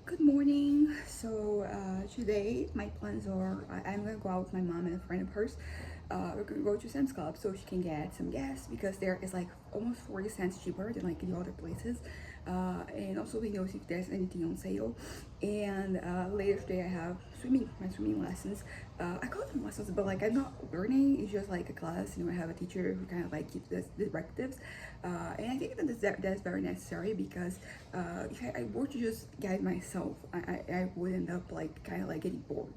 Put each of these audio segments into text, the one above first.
Good morning. Today my plans are I'm gonna go out with my mom and a friend of hers. We're gonna go to Sam's Club so she can get some gas because there is like almost 40 cents cheaper than like the other places. And also we know if there's anything on sale. And later today I have my swimming lessons. I call them lessons, but like I'm not learning. It's just like a class. I have a teacher who kind of like keeps the directives. And I think that's very necessary because if I were to just guide myself, I would end up like kind of like getting bored.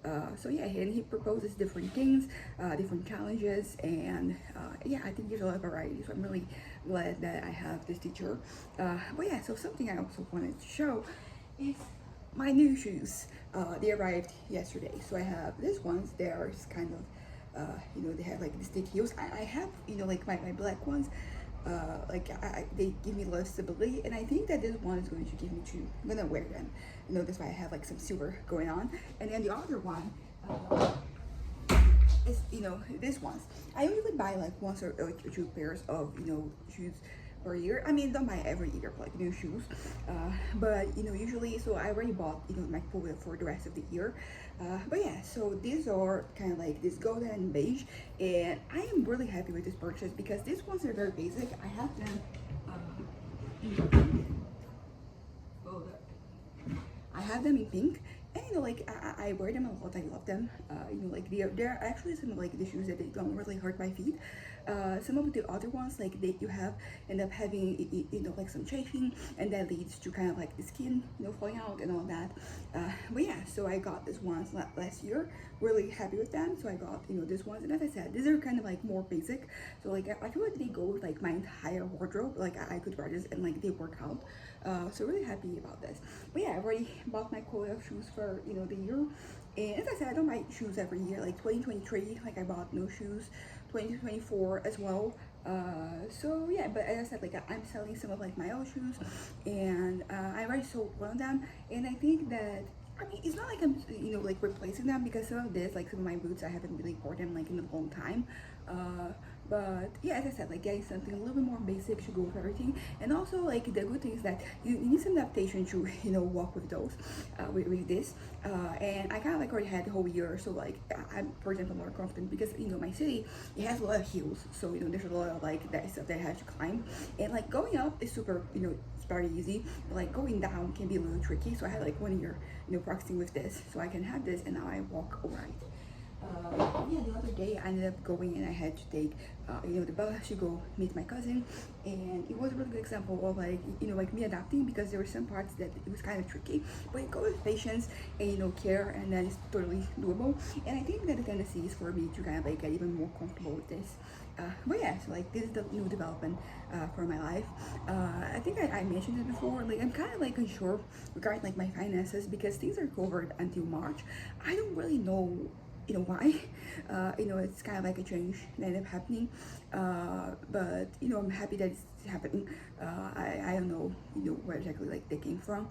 And he proposes different things, different challenges, and yeah, I think there's a lot of variety. So I'm really glad that I have this teacher. So something I also wanted to show is my new shoes. They arrived yesterday, so I have these ones. They are kind of, they have like the stick heels. I have, like my black ones. They give me a lot of stability, and I think that this one is going to give me two. I'm gonna wear them. That's why I have like some silver going on, and then the other one is this ones. I usually buy like once or two pairs of shoes per year. I mean, don't buy every year like new shoes, but usually. So I already bought my quota for the rest of the year. So these are kind of like this golden and beige, and I am really happy with this purchase because these ones are very basic. I have them. Uh, I have them in pink, and I wear them a lot. I love them. They're actually some of like the shoes that they don't really hurt my feet. Some of the other ones like you have end up having like some chafing, and that leads to kind of like the skin falling out and all that. So I got this ones last year. Really happy with them. So I got this ones, and as I said, these are kind of like more basic. So like I feel like they go with like my entire wardrobe. Like I could wear this and like they work out. So really happy about this. I've already bought my quota of shoes for the year. And as I said, I don't buy shoes every year. Like 2023, like I bought no shoes. 2024 as well. But as I said, like I'm selling some of like my old shoes, and I already sold one of them. And I think that it's not like I'm like replacing them because some of this, like some of my boots, I haven't really worn them like in a long time. But yeah, as I said, like getting something a little bit more basic to go with everything, and also like the good thing is that you need some adaptation to walk with those, with this. And I kind of like already had the whole year, so like I'm for example more confident because my city it has a lot of hills, so there's a lot of like that stuff that I have to climb, and like going up is super it's very easy, but like going down can be a little tricky. So I had like 1 year practicing with this, so I can have this, and now I walk alright. The other day I ended up going and I had to take, the bus to go meet my cousin, and it was a really good example of like, like me adapting because there were some parts that it was kind of tricky, but it goes with patience and care, and that is totally doable. And I think that the tendency is for me to kind of like get even more comfortable with this. So like this is the new development for my life. I think I mentioned it before. Like I'm kind of like unsure regarding like my finances because things are covered until March. I don't really know why. It's kind of like a change that ended up happening, but I'm happy that it's happening. I don't know where exactly like they came from,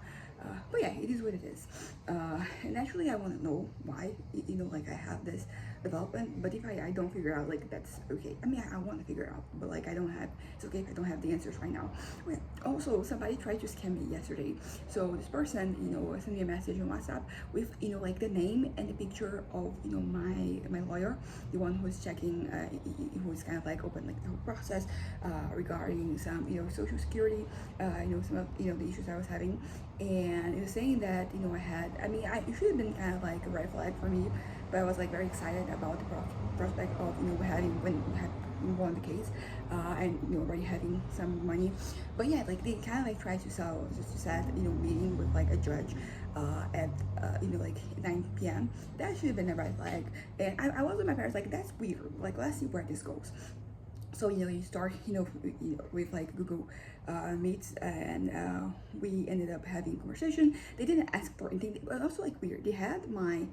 it is what it is. And actually I want to know why like I have this development, but if I don't figure out, like that's okay. I mean I want to figure it out, but like I don't have it's okay if I don't have the answers right now. Okay. Also, somebody tried to scam me yesterday. So this person sent me a message on WhatsApp with like the name and the picture of my lawyer, the one who's checking, who's kind of like open like the whole process regarding some social security, some of the issues I was having. And it was saying that it should have been kind of like a red flag for me, but I was like very excited about the prospect of having when we had won the case, and already having some money. But yeah, like they kind of like tried to sell just to set meeting with like a judge at like 9 p.m. That should have been a red flag. And I was with my parents like, that's weird, like let's see where this goes. So you start with like Google Meets, and we ended up having conversation. They didn't ask for anything, but also like weird, they had my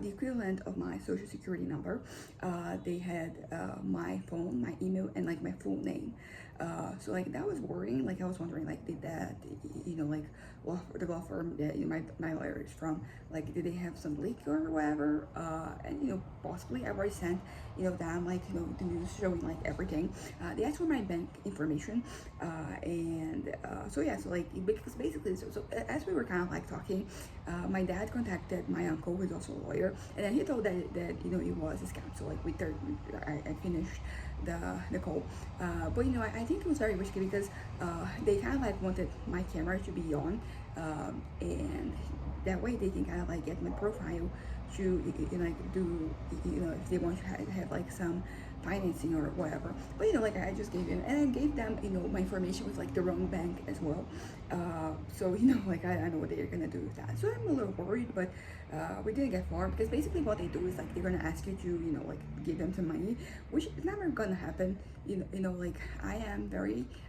the equivalent of my social security number. They had my phone, my email, and like my full name. So like that was worrying. Like I was wondering, like did that, like the law firm that my lawyer is from, like did they have some leak or whatever? And possibly I already sent them like the news showing like everything. They asked for my bank information, and so yeah, so like because basically, so as we were kind of like talking, my dad contacted my uncle, who's also a lawyer, and then he told that it was a scam. So like I finished the call, but I think it was very risky because they kind of like wanted my camera to be on, and that way they can kind of like get my profile to like do if they want to have like some financing or whatever. But like I just gave them, and I gave them my information with like the wrong bank as well. So like I know what they're gonna do with that. So I'm a little worried, but we didn't get far because basically what they do is like they're gonna ask you to like give them some money, which is never gonna happen. Like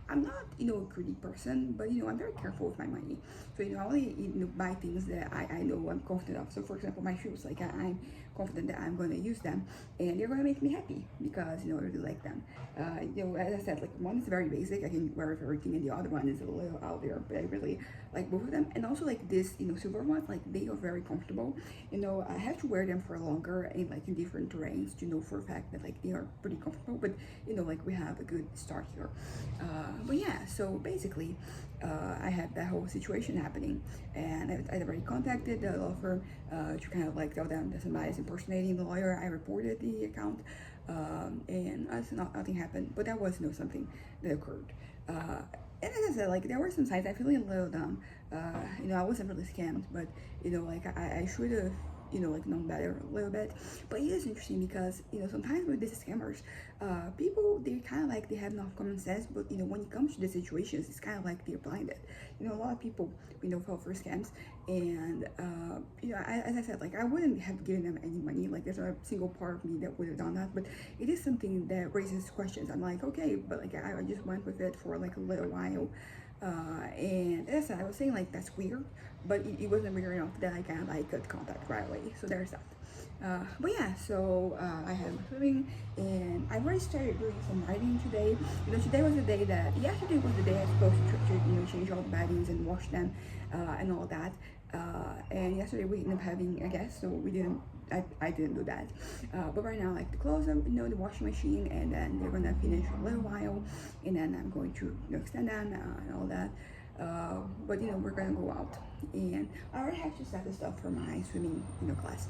I'm not a greedy person, but I'm very careful with my money. So I only buy things that I know I'm confident of. So for example, my shoes, like I'm confident that I'm going to use them and they're going to make me happy because I really like them. As I said, like one is very basic, I can wear everything, and the other one is a little out there, but I really like both of them. And also like this silver ones, like they are very comfortable. I have to wear them for longer and like in different terrains to know for a fact that like they are pretty comfortable, but like we have a good start here. But yeah, so basically I had that whole situation happening, and I already contacted the law firm to kind of like tell them that somebody is impersonating the lawyer. I reported the account, and nothing happened, but that was something that occurred. And as I said, like there were some signs. I feel a little dumb. I wasn't really scammed, but like I should have like known better a little bit. But it is interesting because sometimes with these scammers, people they kind of like they have enough common sense, but when it comes to the situations, it's kind of like they're blinded. A lot of people fall for scams, and as I said, like I wouldn't have given them any money. Like there's not a single part of me that would have done that, but it is something that raises questions. I'm like, okay, but like I just went with it for like a little while. And as I said, I was saying like that's weird, but it wasn't weird enough that I kind of like could contact right away. So there's that. But yeah, so I have swimming, and I already started doing some writing today. Today was the day that yesterday was the day I was supposed to change all the beddings and wash them and all that. And yesterday we ended up having a guest, so we didn't. I didn't do that. But right now, like the clothes, the washing machine, and then they're gonna finish a little while, and then I'm going to extend them and all that. But we're gonna go out, and I already have to set the stuff for my swimming class.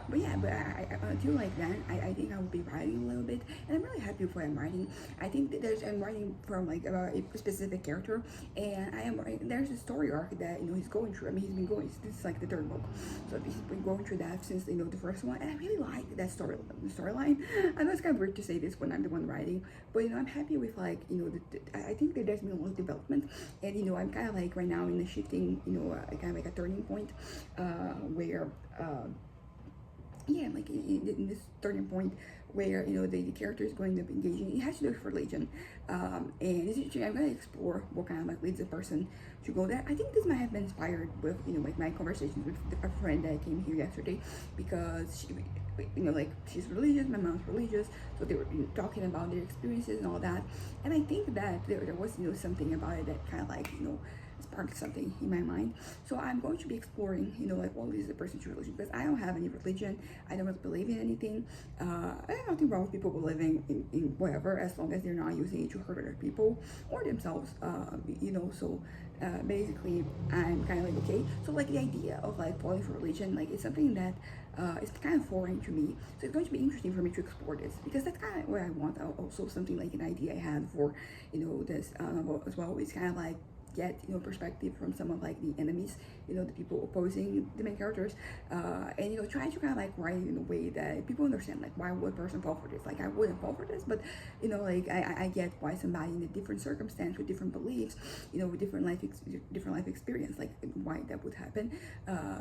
But yeah, but I until like then I think I will be writing a little bit, and I'm really happy with what I'm writing. I think that I'm writing from like about a specific character, and there's a story arc that he's going through. I mean, he's been going, this is like the third book, so he's been going through that since the first one, and I really like that storyline. I know it's kind of weird to say this when I'm the one writing, but I'm happy with like I think that there's been a lot of development. And I'm kind of like right now in a shifting, kind of like a turning point, where yeah, like in this turning point where the character is going to be engaging. It has to do with religion, and essentially I'm going to explore what kind of like leads a person to go there. I think this might have been inspired with like my conversations with a friend that came here yesterday, because she like she's religious, my mom's religious, so they were talking about their experiences and all that. And I think that there was something about it that kind of like sparked something in my mind. So I'm going to be exploring like what is the person's religion, because I don't have any religion. I don't really believe in anything. There's nothing wrong with people believing in whatever, as long as they're not using it to hurt other people or themselves. So basically I'm kind of like okay. So like the idea of like falling for religion, like it's something that it's kind of foreign to me. So it's going to be interesting for me to explore this, because that's kind of what I want. Also something like an idea I had for this novel as well. It's kind of like get perspective from some of like the enemies, the people opposing the main characters, and try to kind of like write in a way that people understand, like why would a person fall for this. Like I wouldn't fall for this, but like I get why somebody in a different circumstance with different beliefs, with different life experience, like why that would happen.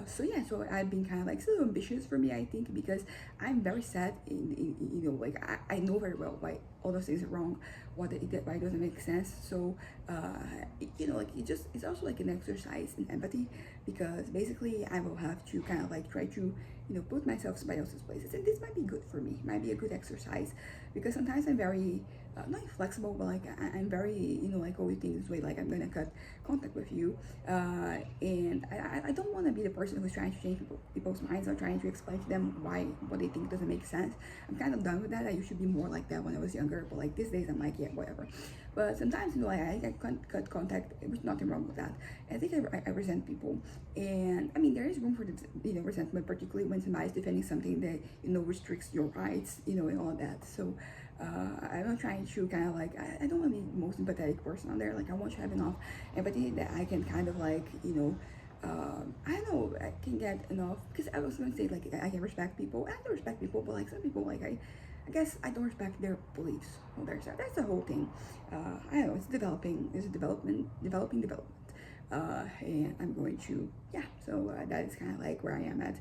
So yeah, so I've been kind of like so ambitious for me, I think, because I'm very sad in like I know very well why all those things are wrong, why it doesn't make sense. So like it's also like an exercise in empathy, because basically I will have to kind of like try to put myself in somebody else's places, and this might be good for me, might be a good exercise, because sometimes I'm very not flexible, but like I'm very like always think this way, like I'm gonna cut contact with you, and I don't want to be the person who's trying to change people's minds or trying to explain to them why what they think doesn't make sense. I'm kind of done with that. I used to be more like that when I was younger, but like these days I'm like, yeah, whatever. But sometimes I cut contact. There's nothing wrong with that. I think I resent people, and I mean there is room for the resentment, particularly when somebody's defending something that restricts your rights, and all that. So I'm not trying to kind of like I don't want to be the most empathetic person on there. Like I want to have enough empathy that I can kind of like I don't know, I can get enough, because I was gonna say like I can respect people. I can respect people, but like some people, like I guess I don't respect their beliefs. Well, that's the whole thing. I don't know. It's developing. It's a developing. And I'm going to, yeah. So that is kind of like where I am at,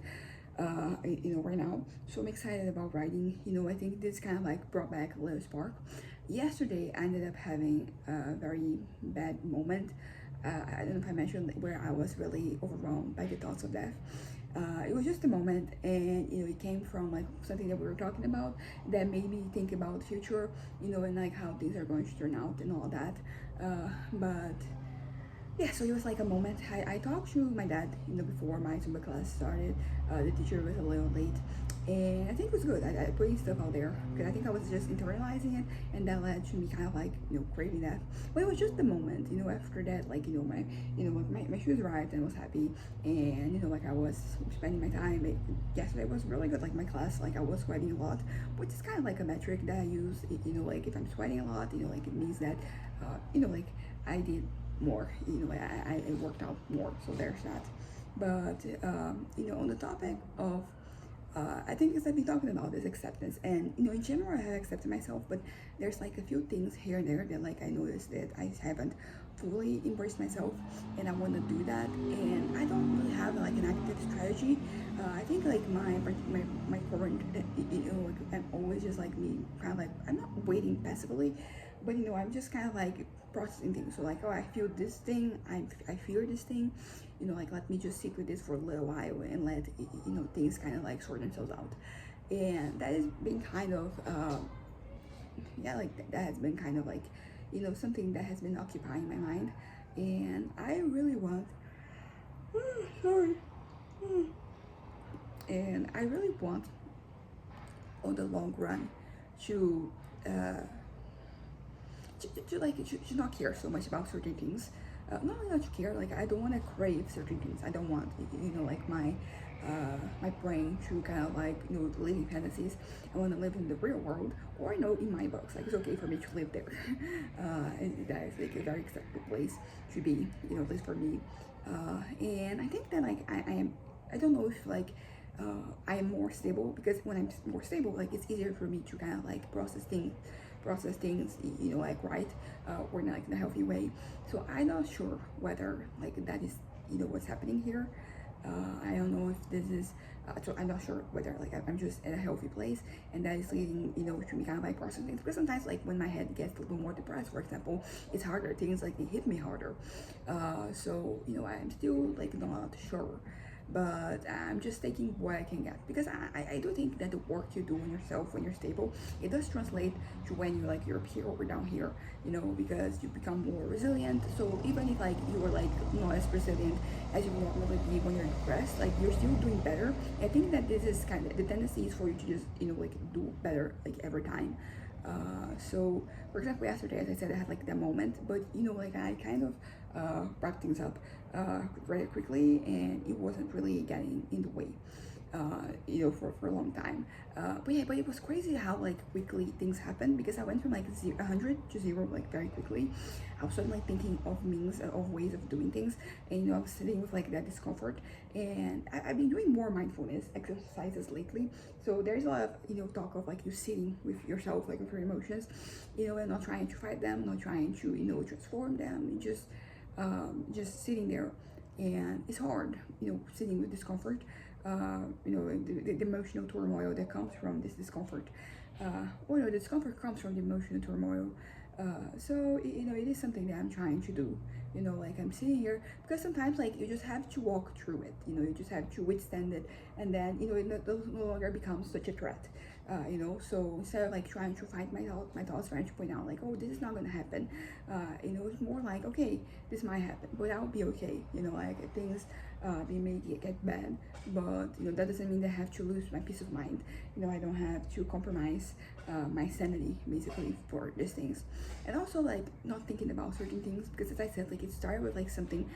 right now. So I'm excited about writing. I think this kind of like brought back a little spark. Yesterday, I ended up having a very bad moment. I don't know if I mentioned where I was really overwhelmed by the thoughts of death. It was just a moment, and it came from like something that we were talking about that made me think about the future, and like how things are going to turn out and all that. But yeah, so it was like a moment. I talked to my dad, before my Zumba class started. The teacher was a little late, and I think it was good. I put stuff out there because I think I was just internalizing it, and that led to me kind of like craving that. But it was just the moment. After that, like my shoes arrived, and I was happy, and like I was spending my time. Yesterday was really good. Like my class, like I was sweating a lot, which is kind of like a metric that I use. Like if I'm sweating a lot, like it means that, like I did more, I worked out more, so there's that. But on the topic of I think as I've been talking about is acceptance, and in general I have accepted myself, but there's like a few things here and there that like I noticed that I haven't fully embraced myself, and I want to do that, and I don't really have like an active strategy. I think like my current like I'm always just like me, kind of like I'm not waiting passively, but I'm just kind of like processing things. So like, oh, I feel this thing, I fear this thing, like let me just sit with this for a little while and let things kind of like sort themselves out. And that has been kind of yeah, like that has been kind of like something that has been occupying my mind, and I really want sorry and I really want on the long run to to not care so much about certain things. Not only not to care, like I don't want to crave certain things. I don't want like my brain to kind of like live in fantasies. I want to live in the real world, or in my box. Like it's okay for me to live there, and that is like a very acceptable place to be. At least for me. And I think that like I am. I don't know if like I am more stable, because when I'm more stable, like it's easier for me to kind of like process things, like right, or not like in a healthy way. So I'm not sure whether like that is what's happening here. I don't know if this is so I'm not sure whether like I'm just at a healthy place, and that is leading to me kind of like processing things, because sometimes like when my head gets a little more depressed, for example, it's harder, things like they hit me harder. So I'm still like not sure, but I'm just taking what I can get, because I do think that the work you do on yourself when you're stable, it does translate to when you're up here or down here, because you become more resilient. So even if like you were like not as resilient as you would normally be when you're depressed, like you're still doing better. I think that this is kind of the tendency is for you to just like do better like every time. So for example, yesterday, as I said, I had like that moment, but like I kind of wrapped things up very quickly, and it wasn't really getting in the way for a long time. But yeah, but it was crazy how like quickly things happened, because I went from like 100 to 0 like very quickly. I was suddenly thinking of means, of ways of doing things, and I was sitting with like that discomfort, and I've been doing more mindfulness exercises lately. So there's a lot of talk of like you sitting with yourself, like with your emotions, and not trying to fight them, not trying to transform them, and just sitting there. And it's hard sitting with discomfort, the emotional turmoil that comes from this discomfort. or the discomfort comes from the emotional turmoil. So it is something that I'm trying to do. Like I'm sitting here because sometimes like you just have to walk through it. You just have to withstand it, and then no longer becomes such a threat. So instead of like trying to fight my thoughts, trying to point out like, oh, this is not gonna happen. It's more like, okay, this might happen, but I'll be okay. Like things, they may get bad, but that doesn't mean that I have to lose my peace of mind. I don't have to compromise my sanity basically for these things, and also like not thinking about certain things because as I said, like it started with like something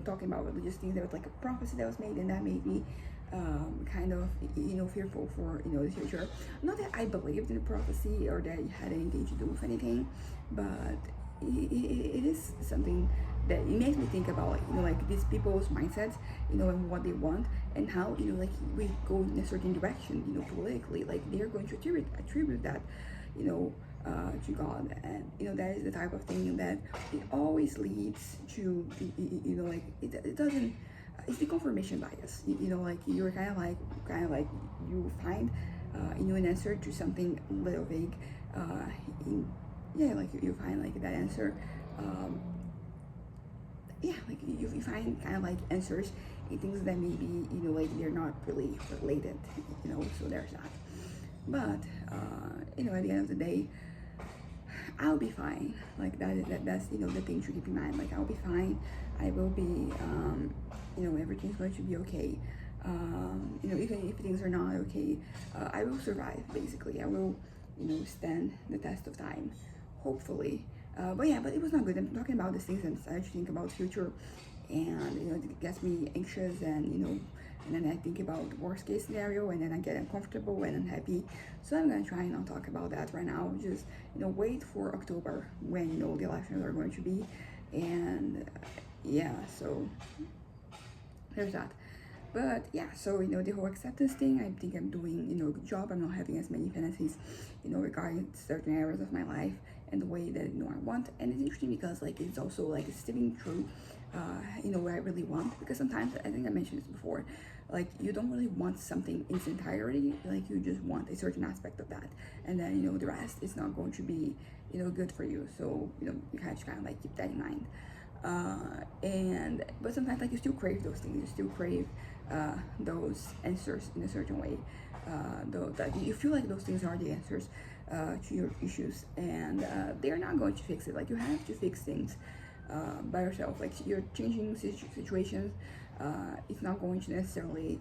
talking about religious things. There was like a prophecy that was made, and that made me kind of fearful for the future. Not that I believed in the prophecy or that it had anything to do with anything, but it is something that it makes me think about like these people's mindsets, and what they want, and how like we go in a certain direction, politically, like they're going to attribute that to God, and that is the type of thing that it always leads to like it doesn't. It's the confirmation bias. Like you're kind of like you find an answer to something a little vague. Like you find like that answer. Like you find kind of like answers in things that maybe like they're not really related. So there's that. But at the end of the day, I'll be fine. Like that's the thing to keep in mind. Like I'll be fine. I will be. Everything's going to be okay. Even if things are not okay, I will survive. Basically, I will stand the test of time. Hopefully. But it was not good. I'm talking about these things and starting to think about the future, and it gets me anxious, and then I think about the worst case scenario, and then I get uncomfortable and unhappy. So I'm gonna try and not talk about that right now. Just wait for October when the elections are going to be, and so there's that. But so the whole acceptance thing, I think I'm doing a good job. I'm not having as many fantasies regarding certain areas of my life and the way that I want. And it's interesting because like it's also like it's staying true what I really want, because sometimes I think I mentioned this before, like you don't really want something in its entirety, like you just want a certain aspect of that, and then the rest is not going to be good for you. So you have to kind of like keep that in mind. But sometimes like you still crave those things, you still crave those answers in a certain way, though that you feel like those things are the answers to your issues, and they're not going to fix it. Like you have to fix things by yourself. Like you're changing situations, it's not going to necessarily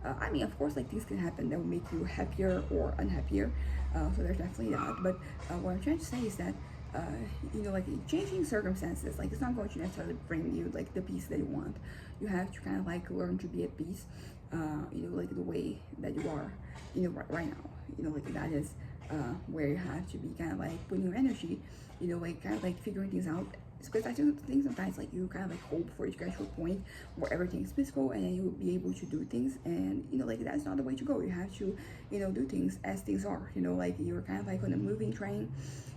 I mean, of course, like things can happen that will make you happier or unhappier, so there's definitely that. But what I'm trying to say is that like changing circumstances, like it's not going to necessarily bring you like the peace that you want. You have to kind of like learn to be at peace, like the way that you are, right now. Like that is where you have to be kind of like putting your energy, like kind of like figuring things out. Because I think sometimes like you kind of like hope for it to get to a point where everything's peaceful and then you'll be able to do things, and like that's not the way to go. You have to do things as things are, like you're kind of like on a moving train,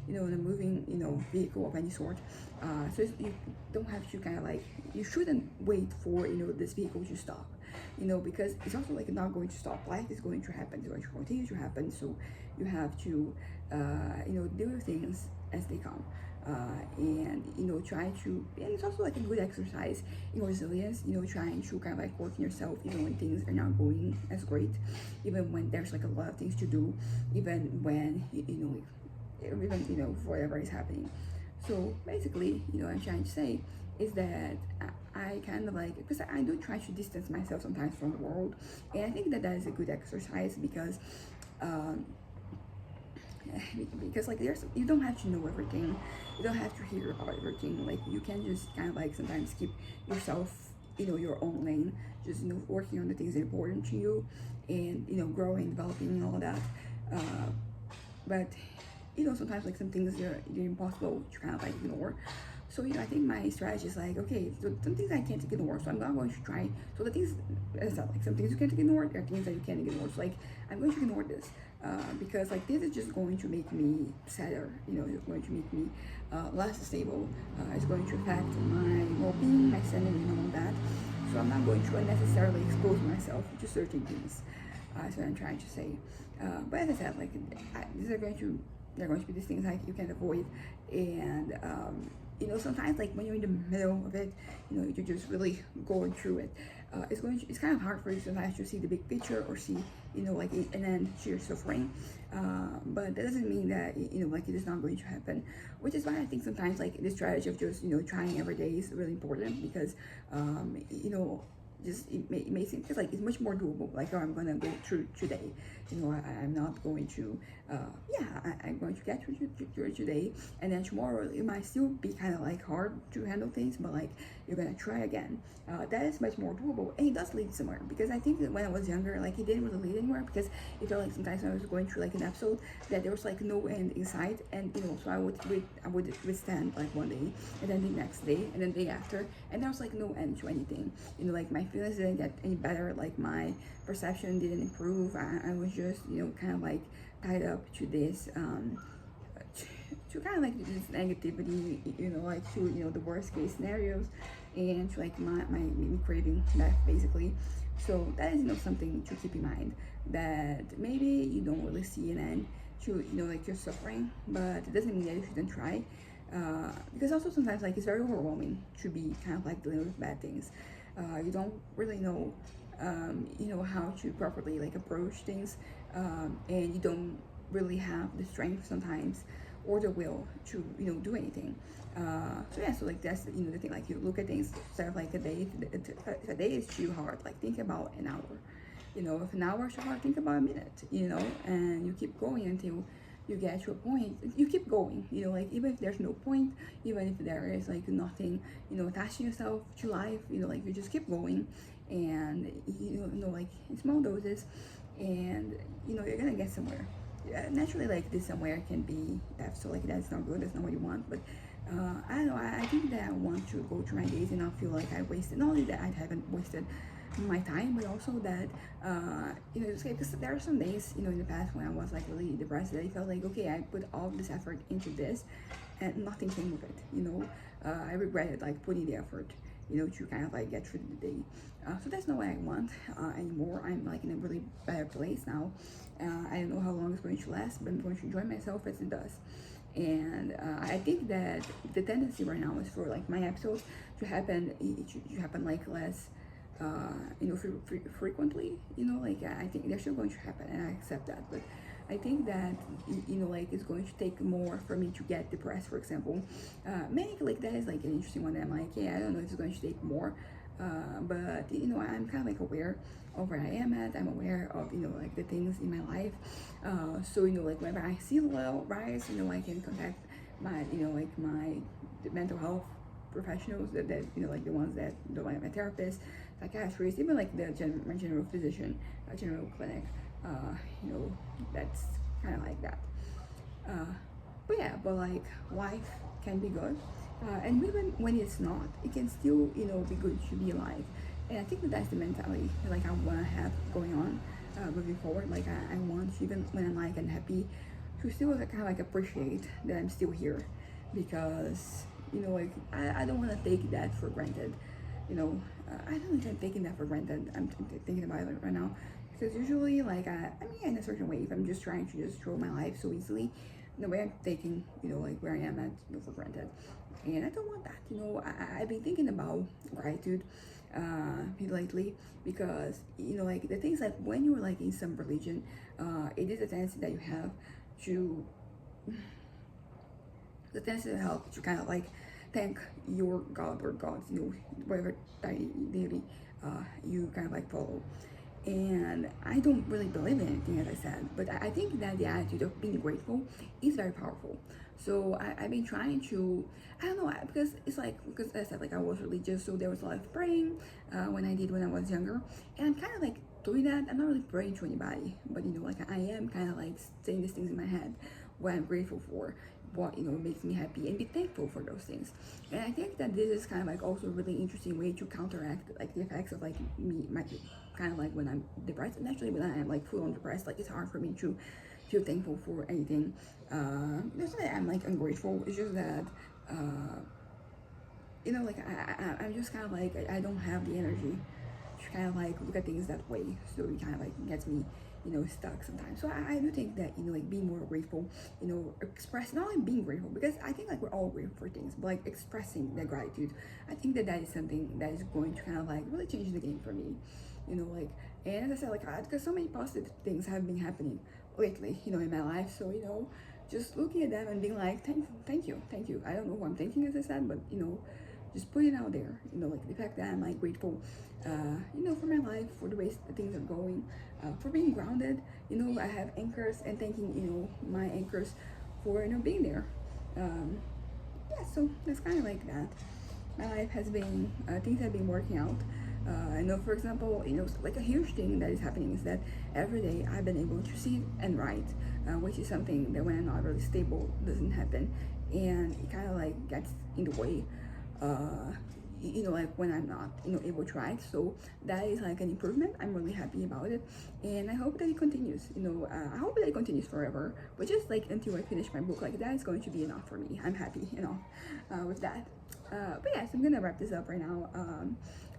in a moving vehicle of any sort. So you don't have to kind of like, you shouldn't wait for this vehicle to stop, because it's also like not going to stop. Life is going to happen, it's going to continue to happen, so you have to deal with things as they come, and try to, and it's also like a good exercise in resilience, trying to kind of like work on yourself even when things are not going as great, even when there's like a lot of things to do, even when even whatever is happening. So basically, I'm trying to say is that I kind of like, because I do try to distance myself sometimes from the world, and I think that is a good exercise because like you don't have to know everything, you don't have to hear about everything. Like you can just kind of like sometimes keep yourself your own lane, just working on the things that are important to you, and growing, developing, and all of that. But sometimes like some things they're impossible to kind of like ignore. So I think my strategy is like, okay, so some things I can't ignore, so I'm not going to try. So the things, as I said, like some things you can't ignore, there are things that you can't ignore. So like I'm going to ignore this because like this is just going to make me sadder. It's going to make me less stable. It's going to affect my well-being, my sanity, and all that. So I'm not going to unnecessarily expose myself to certain things. That's what I'm trying to say. But as I said, like these are going to there are going to be these things like you can't avoid, and sometimes like when you're in the middle of it, you're just really going through it. It's kind of hard for you sometimes to see the big picture or see like and then you're suffering, but that doesn't mean that like it is not going to happen, which is why I think sometimes like the strategy of just trying every day is really important because just it may seem just like it's much more doable, like, oh, I'm gonna go through today, I'm not going to I'm going to get through today, and then tomorrow it might still be kind of like hard to handle things, but like you're gonna try again. That is much more doable, and it does lead somewhere, because I think that when I was younger, like, it didn't really lead anywhere, because it felt like sometimes when I was going through like an episode that there was like no end in sight, and so I would withstand like one day, and then the next day, and then the day after, and there was like no end to anything. Like my feelings didn't get any better, like my perception didn't improve. I was just kind of like tied up to this to kind of like this negativity, like to the worst case scenarios, and to like my me craving death basically. So that is something to keep in mind, that maybe you don't really see an end to like your suffering, but it doesn't mean that you shouldn't try. Because also sometimes like it's very overwhelming to be kind of like dealing with bad things. You don't really know how to properly like approach things, and you don't really have the strength sometimes or the will to do anything. So yeah, so like that's the thing, like you look at things instead of like a day. If a day is too hard, like think about an hour. If an hour is too hard, think about a minute. And you keep going until you get to a point. You keep going, like even if there's no point, even if there is like nothing attaching yourself to life, like you just keep going, and like in small doses, and you're gonna get somewhere. Naturally, like this somewhere can be that, so like that's not good, that's not what you want, but I don't know, I think that I want to go through my days and not feel like I wasted, not only that I haven't wasted my time, but also that it's okay, because there are some days in the past when I was like really depressed, that I felt like, okay, I put all this effort into this and nothing came of it. I regretted like putting the effort to kind of like get through the day. So that's not what I want anymore. I'm like in a really better place now. I don't know how long it's going to last, but I'm going to enjoy myself as it does. And I think that the tendency right now is for like my episodes to happen, to happen like less frequently. Like I think they're still going to happen, and I accept that, but I think that like it's going to take more for me to get depressed, for example. Maybe like that is like an interesting one that I'm like, yeah, I don't know if it's going to take more, but I'm kind of like aware of where I am at. I'm aware of like the things in my life, so like whenever I see a little rise, I can contact my like my mental health professionals, that like the ones that like my therapist, psychiatrist, even like my general physician, general clinic. That's kind of like that. But yeah, but like life can be good, and even when it's not, it can still be good to be alive. And I think that that's the mentality that like I want to have going on moving forward. Like I want, even when I'm like unhappy, to still like, kind of like appreciate that I'm still here, because like I don't want to take that for granted. I don't know if I'm taking that for granted. I'm thinking about it right now, because usually like I mean, in a certain way, if I'm just trying to just throw my life so easily, the way I'm taking like where I am at for granted, and I don't want that. I've been thinking about gratitude lately, because like the things like when you're like in some religion, it is a tendency that you have to the tendency to help to kind of like thank your god or gods, whatever deity you kind of like follow. And I don't really believe in anything, as I said, but I think that the attitude of being grateful is very powerful. So I've been trying to, I don't know, because it's like, because as I said, like I was religious, so there was a lot of praying when I was younger, and I'm kind of like doing that. I'm not really praying to anybody, but like I am kind of like saying these things in my head, what I'm grateful for, what makes me happy, and be thankful for those things. And I think that this is kind of like also a really interesting way to counteract like the effects of like my kind of like when I'm depressed. And actually when I'm like full on depressed, like it's hard for me to feel thankful for anything. It's not that I'm like ungrateful, it's just that like I'm just kind of like I don't have the energy to kind of like look at things that way. So it kind of like gets me, stuck sometimes. So I do think that, like being more grateful, express, not like being grateful, because I think like we're all grateful for things, but like expressing that gratitude, I think that that is something that is going to kind of like really change the game for me, like, and as I said, like, because so many positive things have been happening lately, in my life. So, just looking at them and being like, thank you, thank you. I don't know who I'm thanking, as I said, but, just putting it out there, like the fact that I'm like grateful, for my life, for the ways that things are going, for being grounded. I have anchors, and thanking, my anchors for, being there. Yeah, so that's kind of like that. My life has been, things have been working out. I know, for example, like a huge thing that is happening is that every day I've been able to see and write, which is something that when I'm not really stable doesn't happen, and it kind of like gets in the way. Uh, like when I'm not, able to write. So that is like an improvement. I'm really happy about it, and I hope that it continues. I hope that it continues forever. But just like until I finish my book, like that is going to be enough for me. I'm happy, with that. But yes, I'm gonna wrap this up right now.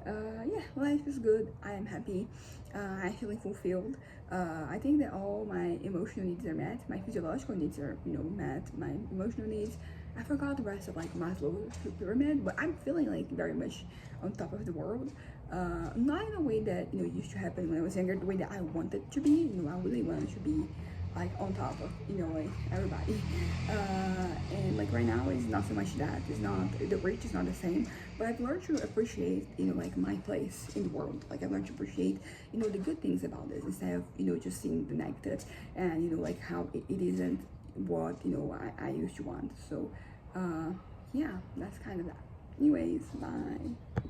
Yeah, life is good. I am happy. I'm feeling fulfilled. I think that all my emotional needs are met. My physiological needs are, met. My emotional needs. I forgot the rest of like Maslow's pyramid, but I'm feeling like very much on top of the world. Not in a way that used to happen when I was younger. The way that I wanted to be. I really wanted to be like on top of like everybody, and like right now it's not so much that. It's not, the reach is not the same, but I've learned to appreciate like my place in the world. Like I've learned to appreciate the good things about this, instead of just seeing the negatives, and like how it isn't what I used to want. So yeah, that's kind of that. Anyways, bye.